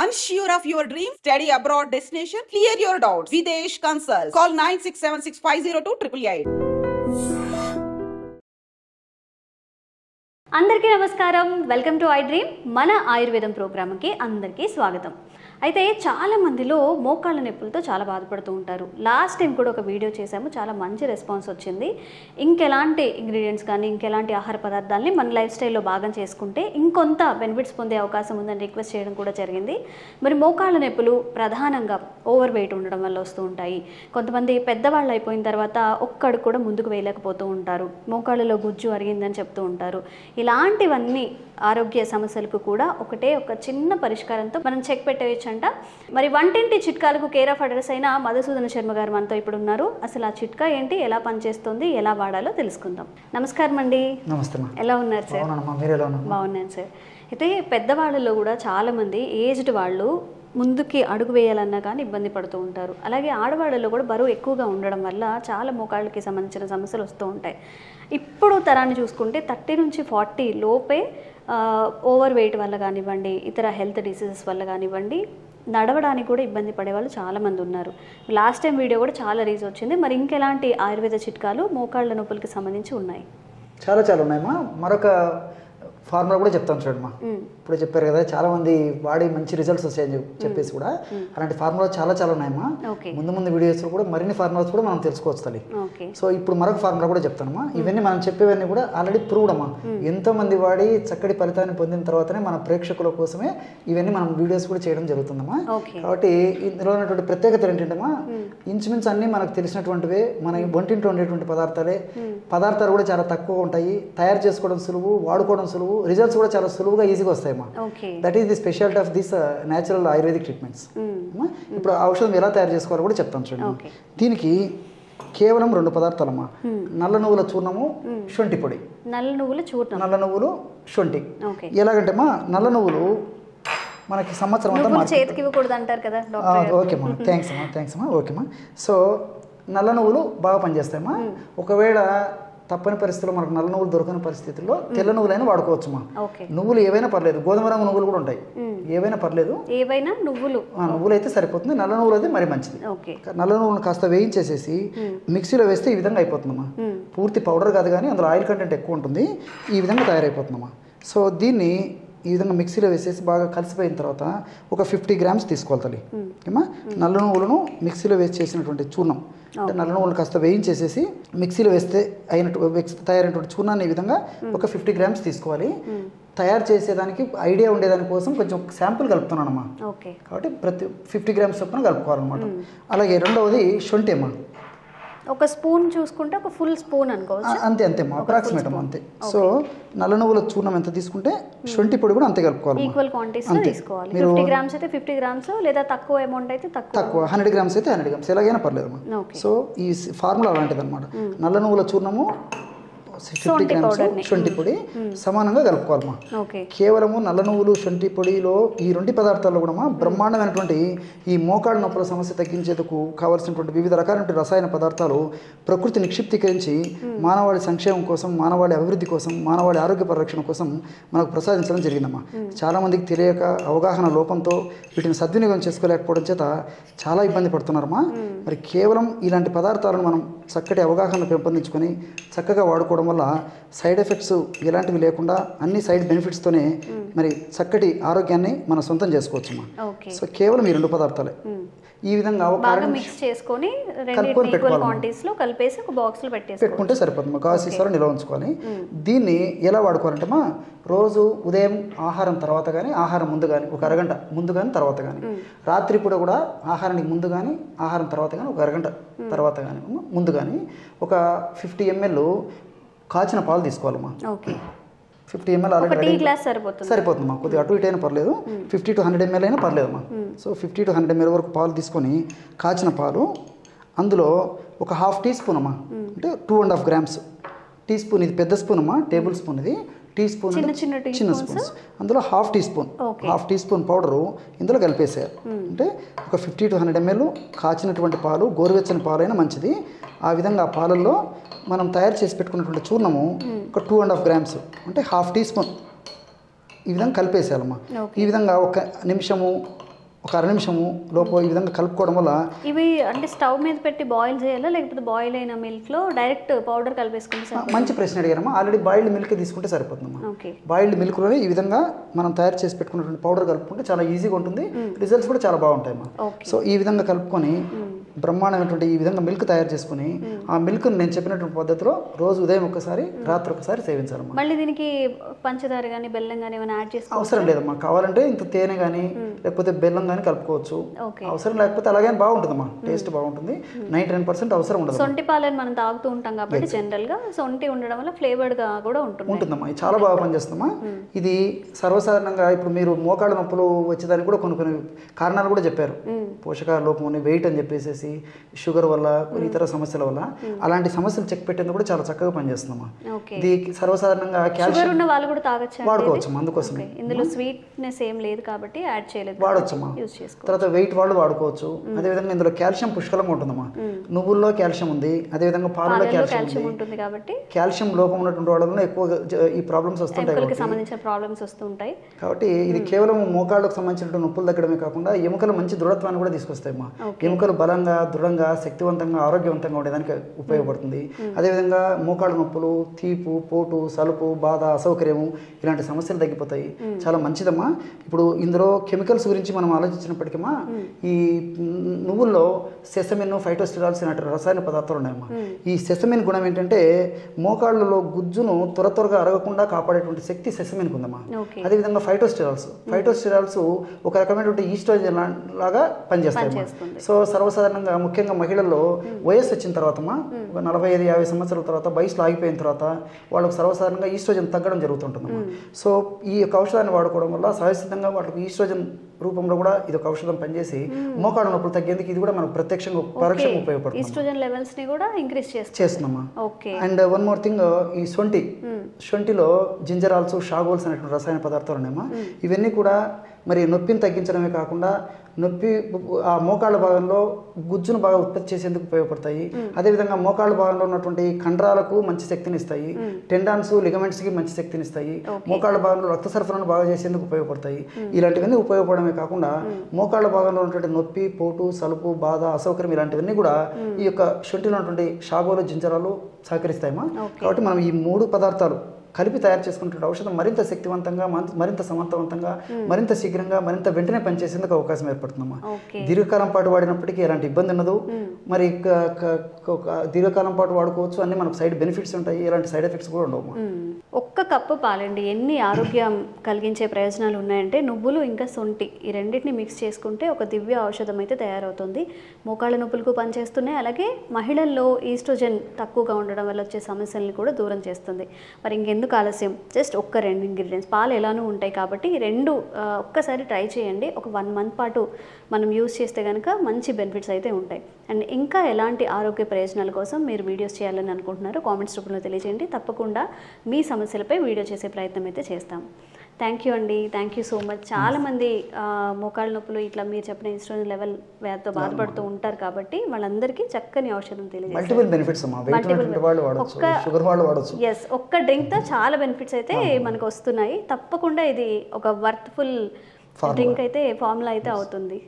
Unsure of your dream? Study abroad destination? Clear your doubts. Videsh Consult. Call 9676502888. అందరికీ నమస్కారం. Welcome to I dream. మన ఆయుర్వేదం ప్రోగ్రామ్కి అందరికీ స్వాగతం. అయితే చాలా మందిలో మోకాళ్ళ నొప్పులతో చాలా బాధపడుతూ ఉంటారు. లాస్ట్ టైం కూడా ఒక వీడియో చేశాము, చాలా మంచి రెస్పాన్స్ వచ్చింది. ఇంకెలాంటి ఇంగ్రీడియంట్స్ కానీ ఇంకెలాంటి ఆహార పదార్థాలని మన లైఫ్ స్టైల్లో భాగం చేసుకుంటే ఇంకొంత బెనిఫిట్స్ పొందే అవకాశం ఉందని రిక్వెస్ట్ చేయడం కూడా జరిగింది. మరి మోకాళ్ళ నొప్పులు ప్రధానంగా ఓవర్ వెయిట్ ఉండడం వల్ల వస్తూ ఉంటాయి. కొంతమంది పెద్దవాళ్ళు అయిపోయిన తర్వాత ఒక్కడు కూడా ముందుకు వేయలేకపోతూ ఉంటారు. మోకాళ్ళలో గుజ్జు అరిగిందని చెప్తూ ఉంటారు. ఇలాంటివన్నీ ఆరోగ్య సమస్యలకు కూడా ఒకటే ఒక చిన్న పరిష్కారంతో మనం చెక్ పెట్టేయచ్చంట. మరి వంటింటి చిట్కాలకు కేర్ ఆఫ్ అడ్రస్ అయిన మధుసూదన శర్మ గారు మనతో ఇప్పుడు ఉన్నారు. అసలు ఆ చిట్కా ఏంటి, ఎలా పనిచేస్తుంది, ఎలా వాడాలో తెలుసుకుందాం. నమస్కారం అండి. నమస్తే. ఎలా ఉన్నారు సార్? బాగున్నాను సార్. అయితే పెద్దవాళ్ళలో కూడా చాలామంది ఏజ్డ్ వాళ్ళు ముందుకి అడుగు వేయాలన్నా కానీ ఇబ్బంది పడుతూ ఉంటారు. అలాగే ఆడవాళ్ళలో కూడా బరువు ఎక్కువగా ఉండడం వల్ల చాలా మోకాళ్ళకి సంబంధించిన సమస్యలు వస్తూ ఉంటాయి. ఇప్పుడు తరాన్ని చూసుకుంటే 30 నుంచి 40 లోపే ఓవర్ వెయిట్ వల్ల కానివ్వండి, ఇతర హెల్త్ డిసీజెస్ వల్ల కానివ్వండి, నడవడానికి కూడా ఇబ్బంది పడేవాళ్ళు చాలామంది ఉన్నారు. లాస్ట్ టైం వీడియో కూడా చాలా రీచ్ వచ్చింది. మరి ఇంకెలాంటి ఆయుర్వేద చిట్కాలు మోకాళ్ళ నొప్పులకి సంబంధించి ఉన్నాయి? చాలా ఉన్నాయమ్మా. మరొక ఫార్ములా కూడా చెప్తాను చూడమ్మా. ఇప్పుడు చెప్పారు కదా, చాలా మంది వాడి మంచి రిజల్ట్స్ వచ్చాయని చెప్పేసి కూడా అలాంటి ఫార్ములా చాలా ఉన్నాయమ్మా. ముందు వీడియోస్ కూడా మరిన్ని ఫార్ములాస్ కూడా మనం తెలుసుకోవచ్చు తల్లి. సో ఇప్పుడు మరొక ఫార్ములా కూడా చెప్తానమ్మా. ఇవన్నీ మనం చెప్పేవన్నీ కూడా ఆల్రెడీ ప్రూవ్డ్ అమ్మా. ఎంతో మంది వాడి చక్కటి ఫలితాన్ని పొందిన తర్వాతనే మన ప్రేక్షకుల కోసమే ఇవన్నీ మనం వీడియోస్ కూడా చేయడం జరుగుతుందమ్మా. కాబట్టి ఇందులో ఉన్నటువంటి ప్రత్యేకత ఏంటంటమ్మా, ఇంచుమించు అన్ని మనకు తెలిసినటువంటివే, మన వంటింట్లో ఉండేటువంటి పదార్థాలు కూడా చాలా తక్కువ ఉంటాయి. తయారు చేసుకోవడం సులువు, వాడుకోవడం సులువు, రిజల్ట్స్ కూడా చాలా సులువుగా ఈజీగా వస్తాయమ్మా. That is the speciality of this natural ayurvedic treatments. ఇప్పుడు ఔషధం ఎలా తయారు చేసుకోవాలో కూడా చెప్తాను చూడండి. దీనికి కేవలం 2 పదార్థాలమ్మా. నల్ల నువ్వుల చూర్ణము, శొంఠి పొడి. నల్ల నువ్వులు, శొంఠి. ఎలాగంటే అమ్మా, నల్ల నువ్వులు మనకి సంవత్సరం అంతా చేతికి ఇవ్వకూడదు అంటారు కదా. ఓకేమ్మా, థ్యాంక్స్ అమ్మా. ఓకేమ్మా. సో నల్ల నువ్వులు బాగా పనిచేస్తాయమ్మా. ఒకవేళ తప్పని పరిస్థితుల్లో మనకు నల్ల నువ్వులు దొరకని పరిస్థితుల్లో తెల్ల నువ్వులైనా వాడుకోవచ్చుమా. నువ్వులు ఏవైనా పర్లేదు, గోధుమ రంగు నువ్వులు కూడా ఉంటాయి, ఏవైనా పర్లేదు. నువ్వులు అయితే సరిపోతుంది. నల్ల నువ్వులు అయితే మరి మంచిది. నల్ల నువ్వులను కాస్త వేయించేసేసి మిక్సీలో వేస్తే ఈ విధంగా అయిపోతుందమ్మా. పూర్తి పౌడర్ కాదు కానీ అందులో ఆయిల్ కంటెంట్ ఎక్కువ ఉంటుంది. ఈ విధంగా తయారైపోతుందమ్మా. సో దీన్ని ఈ విధంగా మిక్సీలో వేసేసి బాగా కలిసిపోయిన తర్వాత ఒక 50 గ్రామ్స్ తీసుకోవాలి తల్లి. ఏమా, నల్ల నువ్వులను మిక్సీలో వేసి చేసినటువంటి చూర్ణం, అంటే నల్ల నువ్వులను కాస్త వేయించేసేసి మిక్సీలో వేస్తే తయారైనటువంటి చూర్ణాన్ని ఈ విధంగా ఒక 50 గ్రామ్స్ తీసుకోవాలి. తయారు చేసేదానికి ఐడియా ఉండేదాని కోసం కొంచెం శాంపుల్ కలుపుతున్నానమ్మా. కాబట్టి ప్రతి 50 గ్రామ్స్ చొప్పున కలుపుకోవాలన్నమాట. అలాగే రెండవది శొంఠి అమ్మా. ఒక స్పూన్ చూసుకుంటే ఒక ఫుల్ స్పూన్ అనుకోవచ్చు. అంతేమ్మా, అప్రాక్సిమేట్ అమ్మా, అంతే. సో నల్ల నువ్వుల చూర్ణం ఎంత తీసుకుంటే శొంఠి పొడి కూడా అంతే కలుపుకోవాలి. ఈక్వల్ క్వాంటిటీస్ తీసుకోవాలి. 50 గ్రామ్స్ అయితే 50 గ్రామ్స్, లేదా తక్కువ అమౌంట్ అయితే తక్కువ 100 గ్రామ్స్ అయితే 100 గ్రామ్స్ ఎలాగైనా పర్లేదమ్మా. సో ఈ ఫార్ములా అలాంటిది అనమాట. నల్ల నువ్వుల చూర్ణము, 50 గ్రామ్స్ శొంఠి పొడి సమానంగా కలుపుకోవాలమ్మా. కేవలము నల్ల నువ్వులు, శొంఠి పొడిలో ఈ 2 పదార్థాల్లో కూడా బ్రహ్మాండమైనటువంటి ఈ మోకాళ్ళ నొప్పుల సమస్య తగ్గించేందుకు కావాల్సినటువంటి వివిధ రకాలైన రసాయన పదార్థాలు ప్రకృతి నిక్షిప్తీకరించి మానవాళి సంక్షేమం కోసం, మానవాళి అభివృద్ధి కోసం, మానవాళి ఆరోగ్య పరిరక్షణ కోసం మనకు ప్రసాదించడం జరిగిందమ్మా. చాలామందికి తెలియక, అవగాహన లోపంతో వీటిని సద్వినియోగం చేసుకోలేకపోవడం చేత చాలా ఇబ్బంది పడుతున్నారమ్మా. మరి కేవలం ఇలాంటి పదార్థాలను మనం చక్కటి అవగాహన పెంపొందించుకొని చక్కగా వాడుకోవడం వల్ల సైడ్ ఎఫెక్ట్స్ ఎలాంటివి లేకుండా అన్ని సైడ్ బెనిఫిట్స్తోనే మరి చక్కటి ఆరోగ్యాన్ని మనం సొంతం చేసుకోవచ్చమ్మా. సో కేవలం ఈ 2 పదార్థాలే ఈ విధంగా పెట్టుకుంటే సరిపోతుంది. గాజు సీసాలో నిల్వ ఉంచుకోవాలి. దీన్ని ఎలా వాడుకోవాలంటే మా రోజు ఉదయం ఆహారం తర్వాత కానీ, ఆహారం ముందు కానీ, ఒక అరగంట ముందు కానీ తర్వాత కానీ, రాత్రిపూట కూడా ఆహారానికి ముందు కానీ, ఆహారం తర్వాత కానీ, ఒక అరగంట తర్వాత కానీ, ముందు కానీ ఒక 50 ml కాచిన పాలు తీసుకోవాలమ్మా. 50 ml సరిపోతుందమ్మా. కొద్దిగా అటు ఇటు అయినా పర్లేదు, 50 to 100 ml అయినా పర్లేదమ్మా. సో 50 to 100 ml వరకు పాలు తీసుకొని, కాచిన పాలు అందులో ఒక 1/2 టీ స్పూన్ అమ్మా, అంటే 2.5 గ్రామ్స్. టీ స్పూన్ ఇది పెద్ద స్పూన్ అమ్మా, టేబుల్ స్పూన్ ఇది. టీ స్పూన్ చిన్న స్పూన్స్, అందులో 1/2 టీ స్పూన్ పౌడరు ఇందులో కలిపేసేయాలి. అంటే ఒక 50 to 100 ml కాచినటువంటి పాలు, గోరువెచ్చని పాలైనా మంచిది. ఆ విధంగా ఆ పాలల్లో మనం తయారు చేసి పెట్టుకున్నటువంటి చూర్ణము ఒక 2.5 గ్రామ్స్, అంటే 1/2 టీ స్పూన్ ఈ విధంగా కలిపేసేయాలమ్మా. ఈ విధంగా 1 నిమిషము ఒక 1 నిమిషము లోపు ఈ విధంగా కలుపుకోవడం వల్ల ఇవి అంటే స్టవ్ మీద పెట్టి బాయిల్ చేయాలా లేకపోతే బాయిల్ అయిన మిల్క్లో డైరెక్ట్ పౌడర్ కలిపేసుకుంటే మంచి ప్రశ్న అడిగారమ్మా. ఆల్రెడీ బాయిల్డ్ మిల్క్ తీసుకుంటే సరిపోతుందమ్మా. ఓకే. బాయిల్డ్ మిల్క్లోనే ఈ విధంగా మనం తయారు చేసి పెట్టుకున్నటువంటి పౌడర్ కలుపుకుంటే చాలా ఈజీగా ఉంటుంది, రిజల్ట్స్ కూడా చాలా బాగుంటాయమ్మా. సో ఈ విధంగా కలుపుకొని బ్రహ్మాండమైనటువంటి ఈ విధంగా మిల్క్ తయారు చేసుకుని ఆ మిల్క్ నేను చెప్పినటువంటి పద్ధతిలో రోజు ఉదయం ఒకసారి రాత్రి ఒకసారి సేవించాలమ్మా. మళ్ళీ దీనికి పంచదార కానీ బెల్లం కానీ ఏమైనా యాడ్ చేసుకో అవసరం లేదమ్మా. కావాలంటే ఇంత తేనె కానీ లేకపోతే బెల్లం కానీ కలుపుకోవచ్చు. అవసరం లేకపోతే అలాగే బాగుంటుందమ్మా, టేస్ట్ బాగుంటుంది. 99% అవసరం ఉండదు. సొంటి పాలని మనం తాగుతూ ఉంటాం కాబట్టి జనరల్ గా సొంటి ఉండడం వల్ల ఫ్లేవర్డ్ గా కూడా ఉంటుందమ్మా. ఇది చాలా బాగా పనిచేస్తుందమ్మా. ఇది సర్వసాధారణంగా ఇప్పుడు మీరు మోకాళ్ళ నొప్పులు వచ్చేదానికి కూడా కొన్ని కారణాలు కూడా చెప్పారు. పోషకాహార లోపం, వెయిట్ అని చెప్పేసి, షుగర్ వల్ల, కొన్ని ఇతర సమస్యల వల్ల అలాంటి సమస్యలు చెక్ పెట్టేందుకు కూడా చాలా చక్కగా పనిచేస్తుందమ్మా. ఇది సర్వసాధారణంగా కాల్షియం ఉన్న వాళ్ళు కూడా తాగొచ్చు, వాడుకోవచ్చు. అందుకోసం ఇందులో స్వీట్నెస్ ఏం లేదు కాబట్టి యాడ్ చేయలేదు, వాడొచ్చమ్మా. తర్వాత వెయిట్ వాళ్ళు వాడుకోవచ్చు. అదేవిధంగా ఇందులో కాల్షియం పుష్కలంగా ఉంటుందమ్మా. నువ్వుల్లో కాల్షియం ఉంది, అదేవిధంగా పాలలో కాల్షియం ఉంటుంది కాబట్టి కాల్షియం లోపం ఉన్నటువంటి వాళ్ళలో ఎక్కువగా ఈ ప్రాబ్లమ్స్ వస్తుంటాయి, సంబంధించిన ప్రాబ్లమ్స్ వస్తుంటాయి. కాబట్టి ఇది కేవలం మోకాళ్ళకు సంబంధించిన నొప్పులు తగ్గడమే కాకుండా ఎముకలు మంచి దృఢత్వాన్ని కూడా తీసుకొస్తాయమ్మా. ఎముకలు బలంగా, దృఢంగా, శక్తివంతంగా, ఆరోగ్యవంతంగా ఉండేదానికి ఉపయోగపడుతుంది. అదేవిధంగా మోకాళ్ళ నొప్పులు, తీపు, పోటు, సలుపు, బాధ, అసౌకర్యము ఇలాంటి సమస్యలు తగ్గిపోతాయి. చాలా మంచిదమ్మా. ఇప్పుడు ఇందులో కెమికల్స్ గురించి మనం ఆలోచించినప్పటికమ్మా, ఈ నువ్వుల్లో సెసమిన్, ఫైటోస్టిరాల్స్ ఇలాంటి రసాయన పదార్థాలు ఉన్నాయమ్మా. ఈ సెసమిన్ గుణం ఏంటంటే మోకాళ్ళలో గుజ్జును త్వరగా అరగకుండా కాపాడేటువంటి శక్తి సెసమిన్కి ఉందమ్మా. అదేవిధంగా ఫైటోస్టిరాల్స్ ఒక రకమైనటువంటి ఈస్ట్రోజన్ లాగా పనిచేస్తాయి. సో సర్వసాధారణంగా ముఖ్యంగా మహిళల్లో వయస్సు వచ్చిన తర్వాత 45-50 సంవత్సరాల తర్వాత వయసులో ఆగిపోయిన తర్వాత వాళ్ళకు సర్వసాధారణంగా ఈస్ట్రోజన్ తగ్గడం జరుగుతుంటుందమ్మా. సో ఈ యొక్క ఔషధాన్ని వాడుకోవడం వల్ల సహజసిద్ధంగా వాళ్ళకి ఈస్ట్రోజన్ రూపంలో కూడా ఇది ఒక ఔషధం పనిచేసి మోకాళ్ళ నొప్పులు తగ్గేందుకు ఇది కూడా మనకు ప్రత్యక్షంగా పరోక్షంగా ఉపయోగపడుతుంది. ఈస్ట్రోజన్ లెవెల్స్ ని కూడా ఇంక్రీజ్ చేస్తున్నామా. అండ్ వన్ మోర్ థింగ్, ఈ శొంఠిలో జింజరాల్స్, షాగోల్స్ అనేటువంటి రసాయన పదార్థాలు ఉన్నాయమ్మా. ఇవన్నీ కూడా మరి నొప్పిని తగ్గించడమే కాకుండా నొప్పి ఆ మోకాళ్ళ భాగంలో గుజ్జును బాగా ఉత్పత్తి చేసేందుకు ఉపయోగపడతాయి. అదేవిధంగా మోకాళ్ళ భాగంలో ఉన్నటువంటి కండరాలకు మంచి శక్తిని ఇస్తాయి, టెండాన్స్, లిగమెంట్స్కి మంచి శక్తిని ఇస్తాయి, మోకాళ్ళ భాగంలో రక్త సరఫరాను బాగా చేసేందుకు ఉపయోగపడతాయి. ఇలాంటివన్నీ ఉపయోగపడమే కాకుండా మోకాళ్ళ భాగంలో ఉన్నటువంటి నొప్పి, పోటు, సలుపు, బాధ, అసౌకర్యం ఇలాంటివన్నీ కూడా ఈ యొక్క శొంఠిలో ఉన్నటువంటి షాగోలు, జింజరాలు సహకరిస్తాయమ్మా. కాబట్టి మనం ఈ 3 పదార్థాలు కలిపి తయారు చేసుకున్న ఔషధం మరింత శక్తివంతంగా, మరింత సమర్థవంతంగా, మరింత శీఘ్రంగా, మరింత వెంటనే పనిచేసేందుకు అవకాశం ఏర్పడుతుందమ్మా. దీర్ఘకాలం పాటు వాడినప్పటికీ ఎలాంటి ఇబ్బంది ఉండదు. మరి దీర్ఘకాలం పాటు వాడుకోవచ్చు. అన్ని మనకు సైడ్ బెనిఫిట్స్ ఉంటాయి, ఎలాంటి సైడ్ ఎఫెక్ట్స్ కూడా ఉండవు. ఒక్క కప్పు పాలండి ఎన్ని ఆరోగ్యం కలిగించే ప్రయోజనాలు ఉన్నాయంటే, నువ్వులు ఇంకా సొంటి ఈ రెండింటిని మిక్స్ చేసుకుంటే ఒక దివ్య ఔషధం అయితే తయారవుతుంది. మోకాళ్ళ నొప్పులకు పనిచేస్తున్నాయి, అలాగే మహిళల్లో ఈస్ట్రోజన్ తక్కువగా ఉండడం వల్ల వచ్చే సమస్యలను కూడా దూరం చేస్తుంది. మరి ఇంకెందుకు ఆలస్యం, జస్ట్ ఒక్క 2 ఇంగ్రీడియంట్స్, పాలు ఎలానూ ఉంటాయి కాబట్టి ఈ 2 ఒక్కసారి ట్రై చేయండి. ఒక 1 మంత్ పాటు మనం యూస్ చేస్తే కనుక మంచి బెనిఫిట్స్ అయితే ఉంటాయి. అండ్ ఇంకా ఎలాంటి ఆరోగ్య ప్రయోజనాల కోసం మీరు వీడియోస్ చేయాలని అనుకుంటున్నారో కామెంట్స్ రూపంలో తెలియజేయండి. తప్పకుండా మీ సమస్యలపై వీడియో చేసే ప్రయత్నం అయితే చేస్తాం. థ్యాంక్ యూ అండి, థ్యాంక్ యూ సో మచ్. చాలామంది మోకాళ్ళ నొప్పులు ఇట్లా మీరు చెప్పిన ఈస్ట్రోజన్ లెవెల్ వ్యాధితో బాధపడుతూ ఉంటారు కాబట్టి వాళ్ళందరికీ చక్కని ఔషధం ఒక్క డ్రింక్తో చాలా బెనిఫిట్స్ అయితే మనకు వస్తున్నాయి. తప్పకుండా ఇది ఒక వర్త్ఫుల్ డ్రింక్ అయితే, ఫార్ములా అయితే అవుతుంది.